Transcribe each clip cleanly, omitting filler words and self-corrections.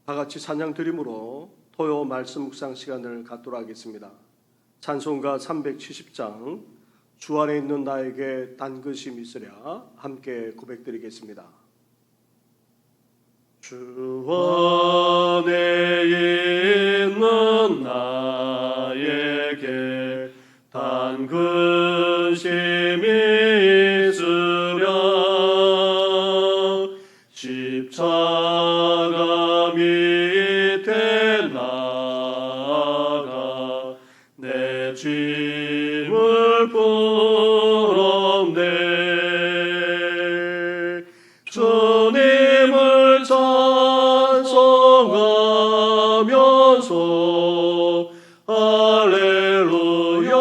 다 같이 찬양 드림으로 토요 말씀 묵상 시간을 갖도록 하겠습니다. 찬송가 370장 주 안에 있는 나에게 단 것이 있으랴 함께 고백드리겠습니다. 주 안에 있는 나에게 단 것이 있으랴 십자가 밑에 나아가 내 짐을 풀었네. 주님을 찬송하면서 할렐루야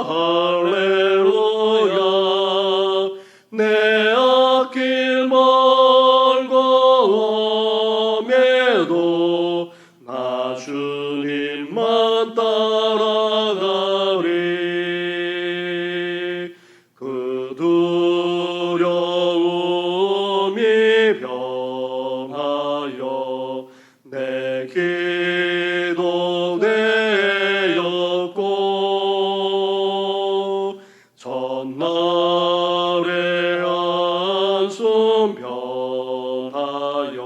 할렐루야 내 앞길 멀고 험해도 나 주님만 따라가리. 그 두려움이 변하여 내 기도 되었고 전날의 한숨 변하여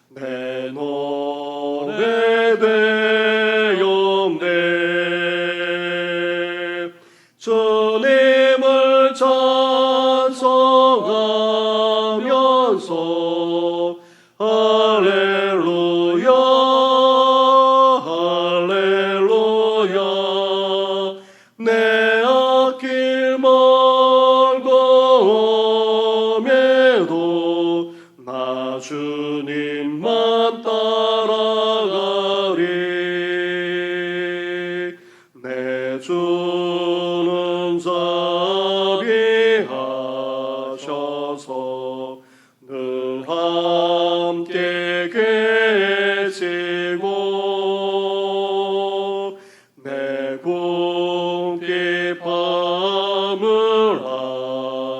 내 노래 되었네. 주님을 찬송하면서 할렐루야 할렐루야 내 앞길 멀고 험해도 나 주님만 따라가리. 내 주는 자비하셔서 늘 함께 계시고 내 궁핍함을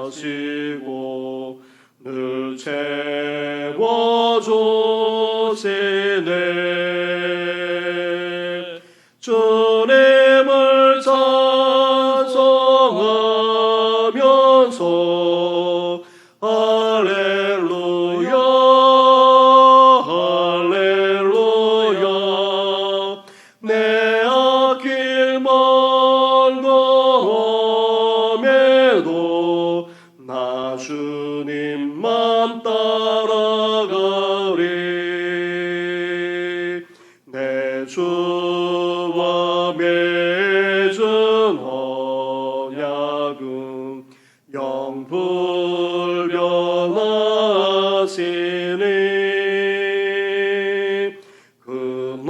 아시고 늘 채워주시네. 주님을 찬송하면서 할렐루야 할렐루야 내 앞길 멀고 험해도 나 주님만 따라가리. 내 주와 맺은 언약은 영불변하시니 그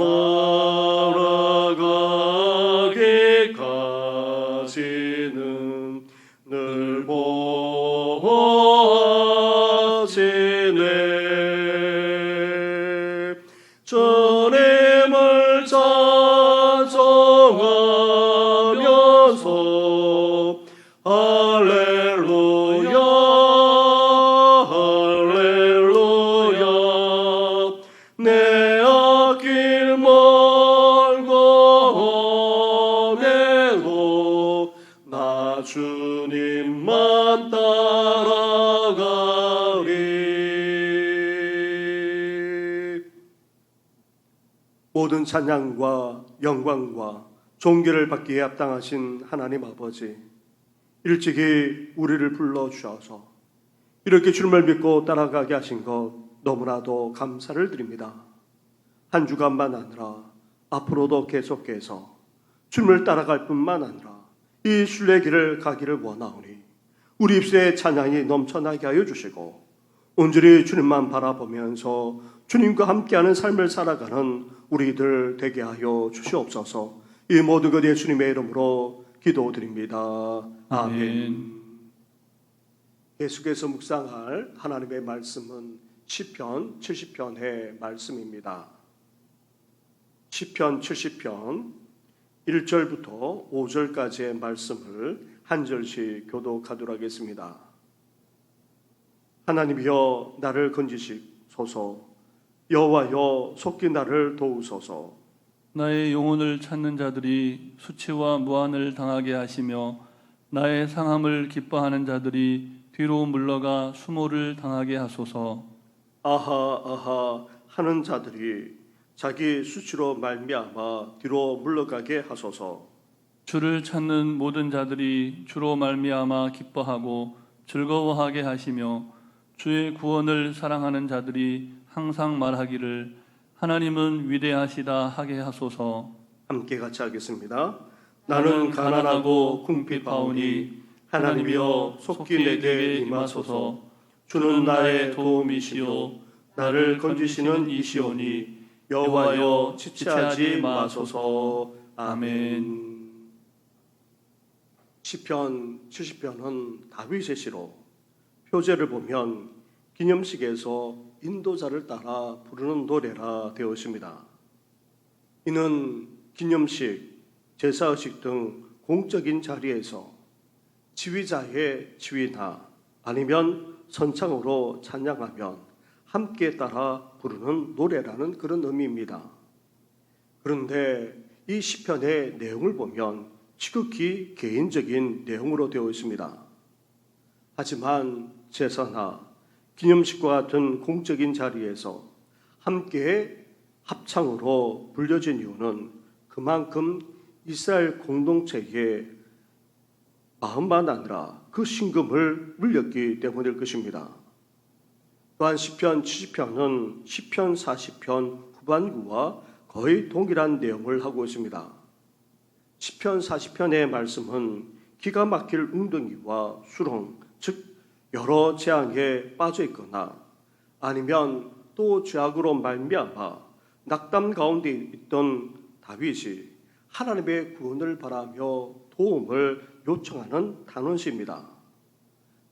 나아가기까지는 늘 보호하시네. 주님을 찬송하면서 할렐루야 할렐루야 내 앞길 멀고 험해도 나 주님만 따라가리. 모든 찬양과 영광과 존귀를 받기에 합당하신 하나님 아버지, 일찍이 우리를 불러주셔서 이렇게 주님을 믿고 따라가게 하신 것 너무나도 감사를 드립니다. 한 주간만 아니라 앞으로도 계속해서 주님을 따라갈 뿐만 아니라 이 신뢰의 길을 가기를 원하오니 우리 입술에 찬양이 넘쳐나게 하여 주시고 온전히 주님만 바라보면서 주님과 함께하는 삶을 살아가는 우리들 되게 하여 주시옵소서. 이 모든 것 예수님의 이름으로 기도드립니다. 아멘. 계속해서 묵상할 하나님의 말씀은 시편 70편의 말씀입니다. 시편 70편 1절부터 5절까지의 말씀을 한 절씩 교독하도록 하겠습니다. 하나님이여 나를 건지시소서. 여호와여 속히 나를 도우소서. 나의 영혼을 찾는 자들이 수치와 무한을 당하게 하시며 나의 상함을 기뻐하는 자들이 뒤로 물러가 수모를 당하게 하소서. 아하 아하 하는 자들이 자기 수치로 말미암아 뒤로 물러가게 하소서. 주를 찾는 모든 자들이 주로 말미암아 기뻐하고 즐거워하게 하시며 주의 구원을 사랑하는 자들이 항상 말하기를 하나님은 위대하시다 하게 하소서. 함께 같이 하겠습니다. 나는 가난하고 궁핍하오니 하나님이여 속히 내게 임하소서. 주는 나의 도움이시요 나를 건지시는 이시오니 여호와여 지체하지 마소서. 아멘. 시편 70편은 다윗의 시로 표제를 보면 기념식에서 인도자를 따라 부르는 노래라 되어 있습니다. 이는 기념식, 제사의식 등 공적인 자리에서 지휘자의 지휘나 아니면 선창으로 찬양하면 함께 따라 부르는 노래라는 그런 의미입니다. 그런데 이 시편의 내용을 보면 지극히 개인적인 내용으로 되어 있습니다. 하지만 제사나 기념식과 같은 공적인 자리에서 함께 합창으로 불려진 이유는 그만큼 이스라엘 공동체의 마음만 아니라 그 신금을 물렸기 때문일 것입니다. 또한 시편 70편은 시편 40편 후반부와 거의 동일한 내용을 하고 있습니다. 시편 40편의 말씀은 기가 막힐 웅덩이와 수렁, 즉 여러 재앙에 빠져 있거나 아니면 또 죄악으로 말미암아 낙담 가운데 있던 다윗이 하나님의 구원을 바라며 도움을 요청하는 단원시입니다.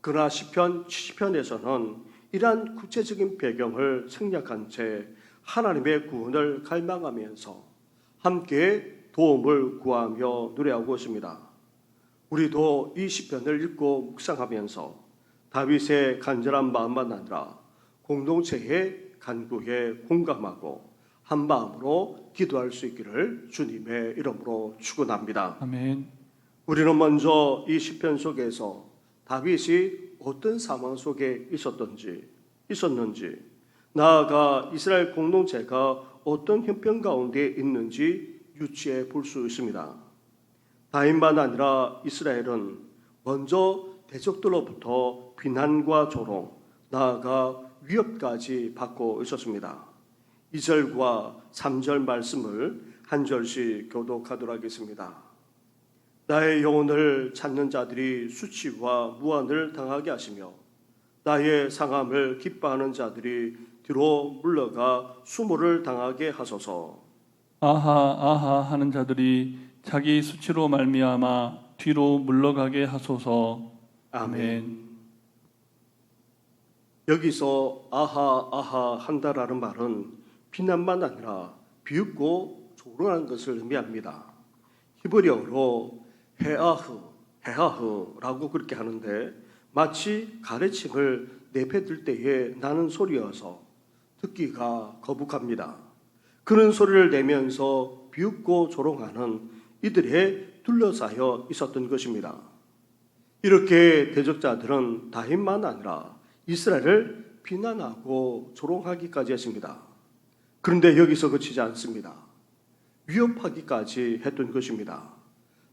그러나 시편 70편에서는 이러한 구체적인 배경을 생략한 채 하나님의 구원을 갈망하면서 함께 도움을 구하며 노래하고 있습니다. 우리도 이 시편을 읽고 묵상하면서 다윗의 간절한 마음만 아니라 공동체의 간구에 공감하고 한 마음으로 기도할 수 있기를 주님의 이름으로 축원합니다. 아멘. 우리는 먼저 이 시편 속에서 다윗이 어떤 상황 속에 있었는지, 나아가 이스라엘 공동체가 어떤 형편 가운데 있는지 유추해 볼 수 있습니다. 다윗만 아니라 이스라엘은 먼저 대적들로부터 비난과 조롱, 나아가 위협까지 받고 있었습니다. 2절과 3절 말씀을 한 절씩 교독하도록 하겠습니다. 나의 영혼을 찾는 자들이 수치와 무한을 당하게 하시며 나의 상함을 기뻐하는 자들이 뒤로 물러가 수모를 당하게 하소서. 아하 아하 하는 자들이 자기 수치로 말미암아 뒤로 물러가게 하소서. 아멘. 여기서 아하 아하 한다라는 말은 비난만 아니라 비웃고 조롱하는 것을 의미합니다. 히브리어로 헤아흐라고 그렇게 하는데 마치 가래침을 내뱉을 때에 나는 소리여서 듣기가 거북합니다. 그런 소리를 내면서 비웃고 조롱하는 이들에 둘러싸여 있었던 것입니다. 이렇게 대적자들은 다윗만 아니라 이스라엘을 비난하고 조롱하기까지 했습니다. 그런데 여기서 그치지 않습니다. 위협하기까지 했던 것입니다.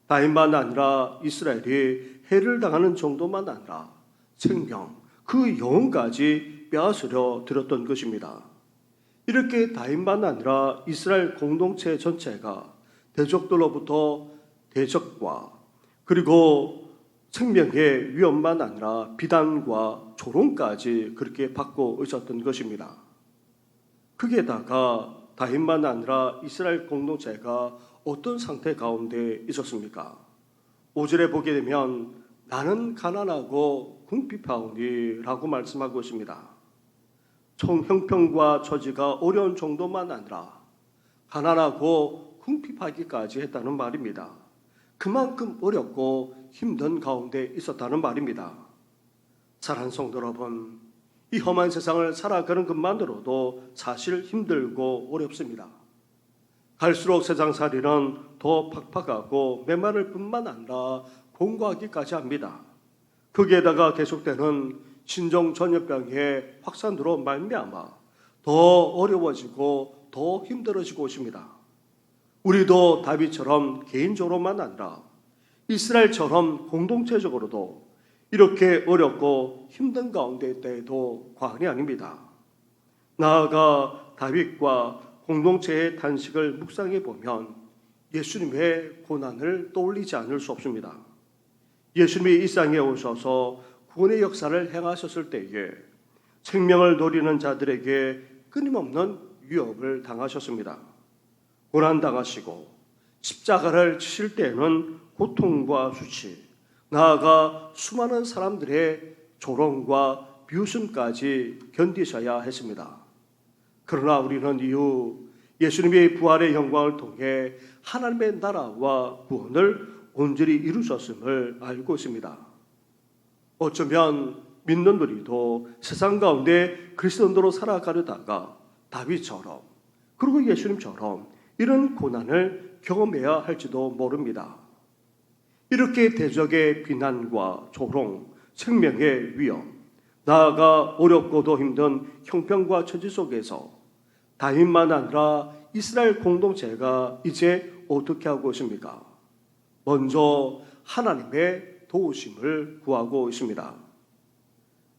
다윗만 아니라 이스라엘이 해를 당하는 정도만 아니라 생명, 그 영혼까지 빼앗으려 들었던 것입니다. 이렇게 다윗만 아니라 이스라엘 공동체 전체가 대적들로부터 대적과 그리고 생명의 위험만 아니라 비단과 조롱까지 그렇게 받고 있었던 것입니다. 거기에다가 다윗만 아니라 이스라엘 공동체가 어떤 상태 가운데 있었습니까? 5절에 보게 되면 나는 가난하고 궁핍하오니 라고 말씀하고 있습니다. 형편과 처지가 어려운 정도만 아니라 가난하고 궁핍하기까지 했다는 말입니다. 그만큼 어렵고 힘든 가운데 있었다는 말입니다. 사랑하는 성도 여러분, 이 험한 세상을 살아가는 것만으로도 사실 힘들고 어렵습니다. 갈수록 세상살이는 더 팍팍하고 메마를 뿐만 아니라 공고하기까지 합니다. 거기에다가 계속되는 신종 전염병의 확산으로 말미암아 더 어려워지고 더 힘들어지고 있습니다. 우리도 다윗처럼 개인적으로만 아니라 이스라엘처럼 공동체적으로도 이렇게 어렵고 힘든 가운데 있다해도 과언이 아닙니다. 나아가 다윗과 공동체의 탄식을 묵상해 보면 예수님의 고난을 떠올리지 않을 수 없습니다. 예수님이 이 땅에 오셔서 구원의 역사를 행하셨을 때에 생명을 노리는 자들에게 끊임없는 위협을 당하셨습니다. 고난당하시고 십자가를 치실 때에는 고통과 수치, 나아가 수많은 사람들의 조롱과 비웃음까지 견디셔야 했습니다. 그러나 우리는 이후 예수님의 부활의 영광을 통해 하나님의 나라와 구원을 온전히 이루셨음을 알고 있습니다. 어쩌면 믿는 우리도 세상 가운데 그리스도인으로 살아가려다가 다윗처럼 그리고 예수님처럼 이런 고난을 경험해야 할지도 모릅니다. 이렇게 대적의 비난과 조롱, 생명의 위험, 나아가 어렵고도 힘든 형편과 처지 속에서 다윗만 아니라 이스라엘 공동체가 이제 어떻게 하고 있습니까? 먼저 하나님의 도우심을 구하고 있습니다.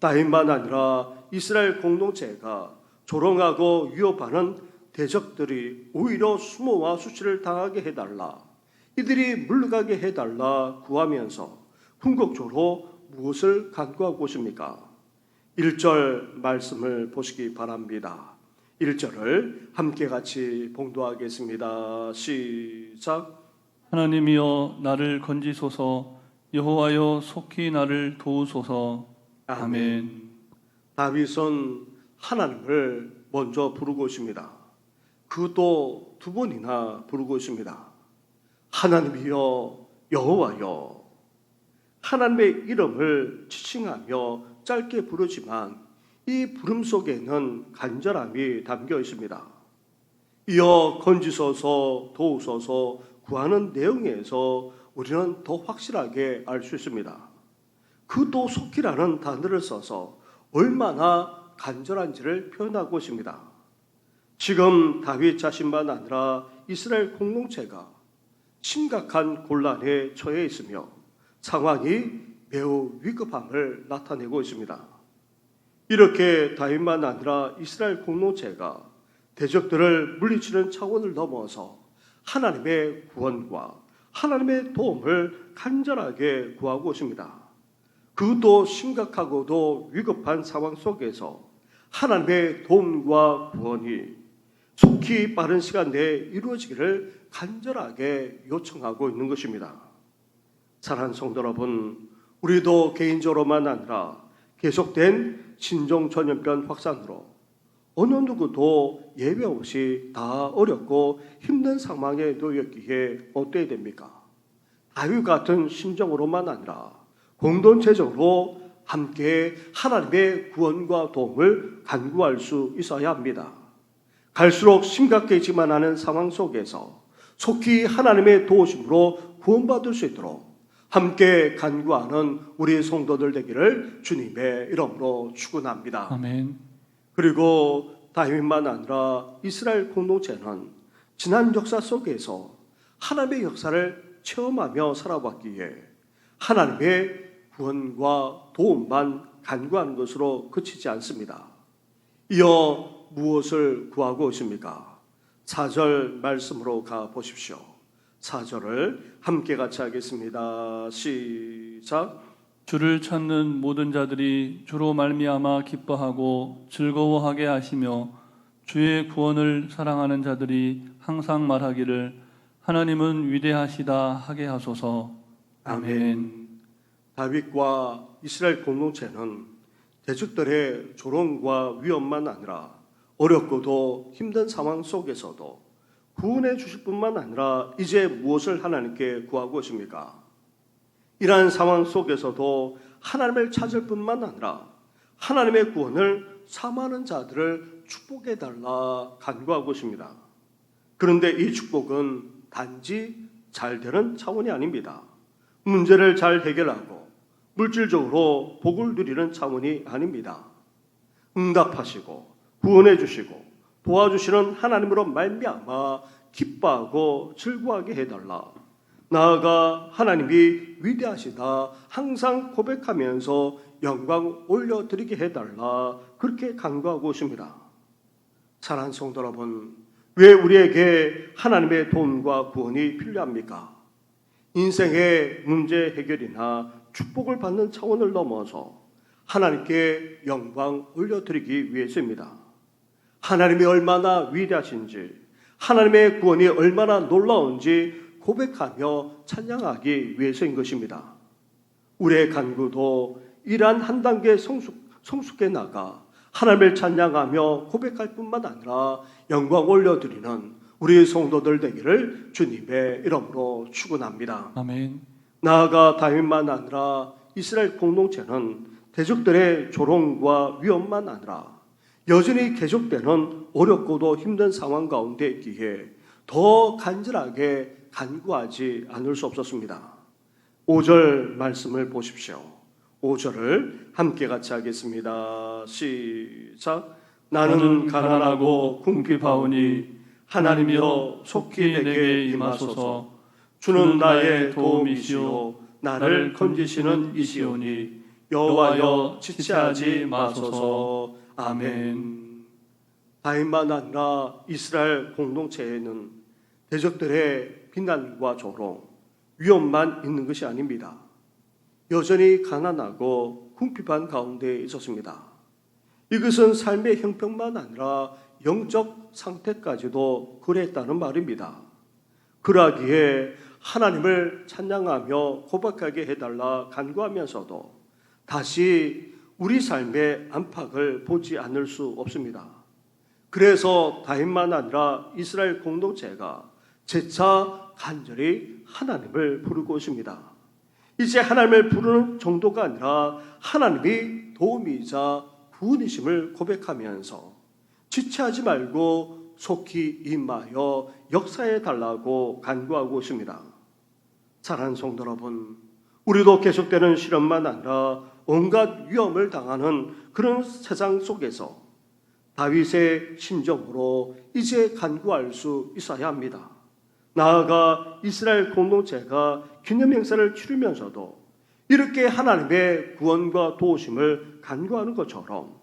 다윗만 아니라 이스라엘 공동체가 조롱하고 위협하는 대적들이 오히려 수모와 수치를 당하게 해달라, 이들이 물러가게 해달라 구하면서 궁극적으로 무엇을 간구하고 있습니까? 1절 말씀을 보시기 바랍니다. 1절을 함께 같이 봉독하겠습니다. 시작. 하나님이여 나를 건지소서. 여호와여 속히 나를 도우소서. 아멘. 다윗은 하나님을 먼저 부르고 있습니다. 그것도 두 번이나 부르고 있습니다. 하나님이여 여호와여. 하나님의 이름을 지칭하며 짧게 부르지만 이 부름 속에는 간절함이 담겨 있습니다. 이어 건지소서 도우소서 구하는 내용에서 우리는 더 확실하게 알 수 있습니다. 그도 속히라는 단어를 써서 얼마나 간절한지를 표현하고 있습니다. 지금 다윗 자신만 아니라 이스라엘 공동체가 심각한 곤란에 처해 있으며 상황이 매우 위급함을 나타내고 있습니다. 이렇게 다윗만 아니라 이스라엘 공동체가 대적들을 물리치는 차원을 넘어서 하나님의 구원과 하나님의 도움을 간절하게 구하고 있습니다. 그것도 심각하고도 위급한 상황 속에서 하나님의 도움과 구원이 속히 빠른 시간 내에 이루어지기를 간절하게 요청하고 있는 것입니다. 사랑하는 성도 여러분, 우리도 개인적으로만 아니라 계속된 신종 전염병 확산으로 어느 누구도 예외 없이 다 어렵고 힘든 상황에 놓였기에 어때야 됩니까? 다윗 같은 심정으로만 아니라 공동체적으로 함께 하나님의 구원과 도움을 간구할 수 있어야 합니다. 갈수록 심각해지만 하는 상황 속에서 속히 하나님의 도우심으로 구원받을 수 있도록 함께 간구하는 우리 성도들 되기를 주님의 이름으로 축원합니다. 아멘. 그리고 다윗만 아니라 이스라엘 공동체는 지난 역사 속에서 하나님의 역사를 체험하며 살아왔기에 하나님의 구원과 도움만 간구하는 것으로 그치지 않습니다. 이어 무엇을 구하고 있습니까? 4절 말씀으로 가보십시오. 4절을 함께 같이 하겠습니다. 시작. 주를 찾는 모든 자들이 주로 말미암아 기뻐하고 즐거워하게 하시며 주의 구원을 사랑하는 자들이 항상 말하기를 하나님은 위대하시다 하게 하소서. 아멘. 다윗과 이스라엘 공동체는 대적들의 조롱과 위협만 아니라 어렵고도 힘든 상황 속에서도 구원해 주실 뿐만 아니라 이제 무엇을 하나님께 구하고 있습니까? 이러한 상황 속에서도 하나님을 찾을 뿐만 아니라 하나님의 구원을 사모하는 자들을 축복해 달라 간구하고 있습니다. 그런데 이 축복은 단지 잘 되는 차원이 아닙니다. 문제를 잘 해결하고 물질적으로 복을 누리는 차원이 아닙니다. 응답하시고 구원해 주시고 도와주시는 하나님으로 말미암아 기뻐하고 즐거워하게 해달라. 나아가 하나님이 위대하시다 항상 고백하면서 영광 올려드리게 해달라. 그렇게 간구하고 있습니다. 사랑하는 성도 여러분, 왜 우리에게 하나님의 도움과 구원이 필요합니까? 인생의 문제 해결이나 축복을 받는 차원을 넘어서 하나님께 영광 올려드리기 위해서입니다. 하나님이 얼마나 위대하신지, 하나님의 구원이 얼마나 놀라운지 고백하며 찬양하기 위해서인 것입니다. 우리의 간구도 이러한 한 단계 성숙해 나가 하나님을 찬양하며 고백할 뿐만 아니라 영광 올려드리는 우리 성도들 되기를 주님의 이름으로 축원합니다. 아멘. 나아가 다윗만 아니라 이스라엘 공동체는 대적들의 조롱과 위협만 아니라 여전히 계속되는 어렵고도 힘든 상황 가운데 있기에 더 간절하게 간구하지 않을 수 없었습니다. 5절 말씀을 보십시오. 5절을 함께 같이 하겠습니다. 시작. 나는 가난하고 궁핍하오니 하나님이여 속히 내게 임하소서. 주는 나의 도움이시오 나를 건지시는 이시오니 여호와여 지체하지 마소서. 아멘. 다윗만 아니라 이스라엘 공동체에는 대적들의 비난과 조롱, 위험만 있는 것이 아닙니다. 여전히 가난하고 궁핍한 가운데 있었습니다. 이것은 삶의 형편만 아니라 영적 상태까지도 그랬다는 말입니다. 그러기에 하나님을 찬양하며 고백하게 해달라 간구하면서도 다시 우리 삶의 안팎을 보지 않을 수 없습니다. 그래서 다윗만 아니라 이스라엘 공동체가 재차 간절히 하나님을 부르고 있습니다. 이제 하나님을 부르는 정도가 아니라 하나님이 도움이자 구원이심을 고백하면서 지체하지 말고 속히 임하여 역사해 달라고 간구하고 있습니다. 사랑하는 성도 여러분, 우리도 계속되는 시련만 아니라 온갖 위험을 당하는 그런 세상 속에서 다윗의 심정으로 이제 간구할 수 있어야 합니다. 나아가 이스라엘 공동체가 기념 행사를 치르면서도 이렇게 하나님의 구원과 도우심을 간구하는 것처럼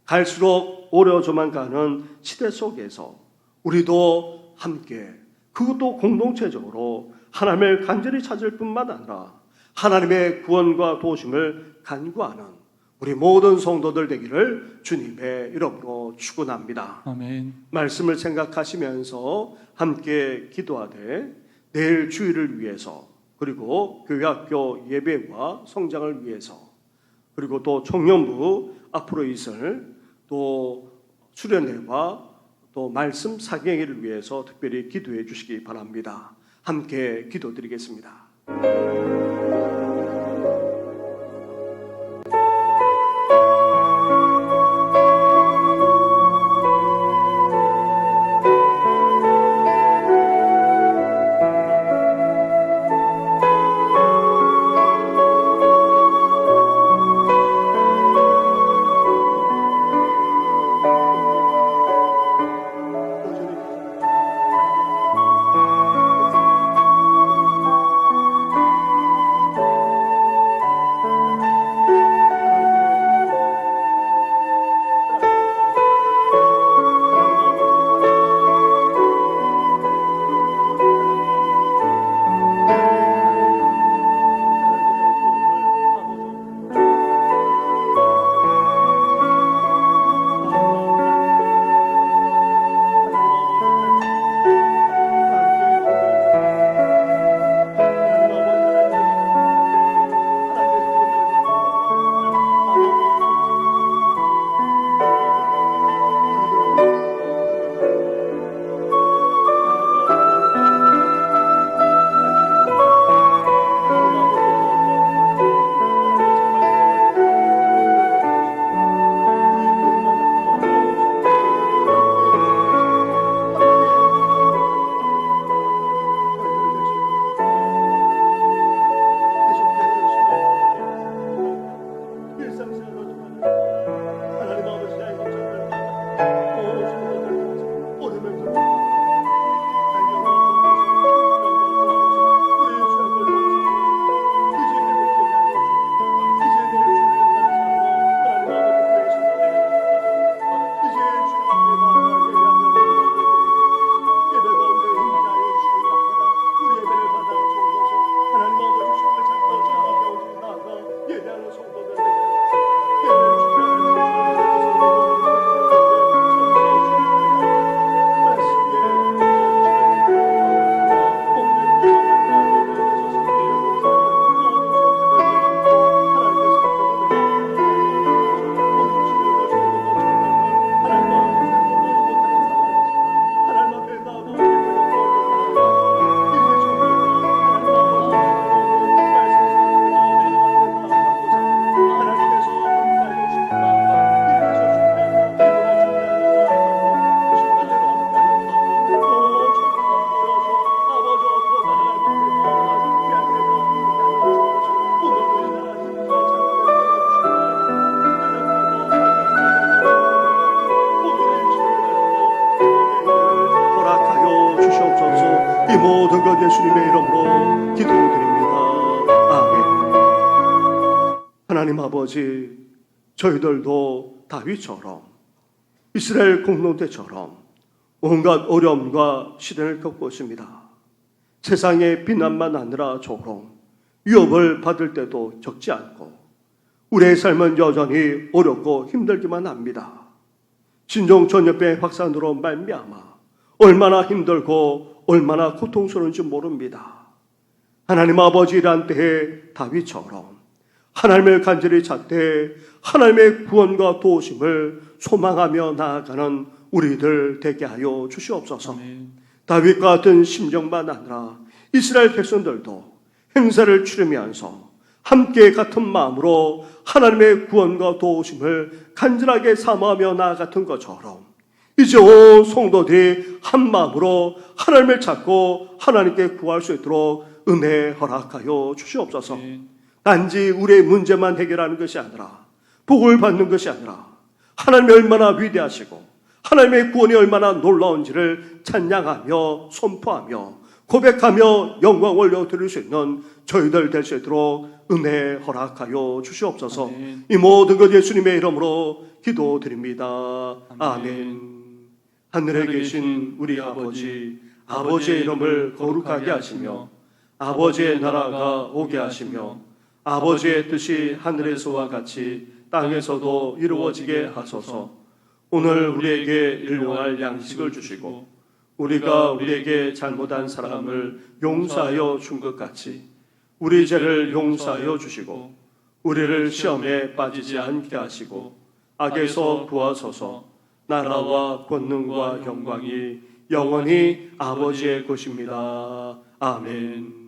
갈수록 어려워져만 가는 시대 속에서 우리도 함께 그것도 공동체적으로 하나님을 간절히 찾을 뿐만 아니라 하나님의 구원과 도우심을 간구하는 우리 모든 성도들 되기를 주님의 이름으로 축원합니다. 아멘. 말씀을 생각하시면서 함께 기도하되 내일 주일을 위해서 그리고 교회 학교 예배와 성장을 위해서 그리고 또 청년부 앞으로 있을 또 수련회와 또 말씀 사경회를 위해서 특별히 기도해 주시기 바랍니다. 함께 기도드리겠습니다. 하나님 아버지, 저희들도 다윗처럼 이스라엘 공동체처럼 온갖 어려움과 시련을 겪고 있습니다. 세상에 비난만 아니라 조롱, 위협을 받을 때도 적지 않고 우리의 삶은 여전히 어렵고 힘들기만 합니다. 신종전염병의 확산으로 말미암아 얼마나 힘들고 얼마나 고통스러운지 모릅니다. 하나님 아버지란 때에 다윗처럼 하나님을 간절히 찾되 하나님의 구원과 도우심을 소망하며 나아가는 우리들 되게 하여 주시옵소서. 아멘. 다윗과 같은 심정만 아니라 이스라엘 백성들도 행사를 치르면서 함께 같은 마음으로 하나님의 구원과 도우심을 간절하게 사모하며 나아갔던 것처럼 이제 온 성도들이 한 마음으로 하나님을 찾고 하나님께 구할 수 있도록 은혜 허락하여 주시옵소서. 아멘. 단지 우리의 문제만 해결하는 것이 아니라 복을 받는 것이 아니라 하나님이 얼마나 위대하시고 하나님의 구원이 얼마나 놀라운지를 찬양하며 선포하며 고백하며 영광 올려드릴 수 있는 저희들 될 수 있도록 은혜 허락하여 주시옵소서. 아멘. 이 모든 것 예수님의 이름으로 기도드립니다. 아멘. 하늘에 계신 우리 아버지, 아버지의 이름을 거룩하게 하시며 아버지의 나라가 오게 하시며 아버지의 뜻이 하늘에서와 같이 땅에서도 이루어지게 하소서. 오늘 우리에게 일용할 양식을 주시고 우리가 우리에게 잘못한 사람을 용서하여 준 것 같이 우리 죄를 용서하여 주시고 우리를 시험에 빠지지 않게 하시고 악에서 구하소서. 나라와 권능과 영광이 영원히 아버지의 것입니다. 아멘.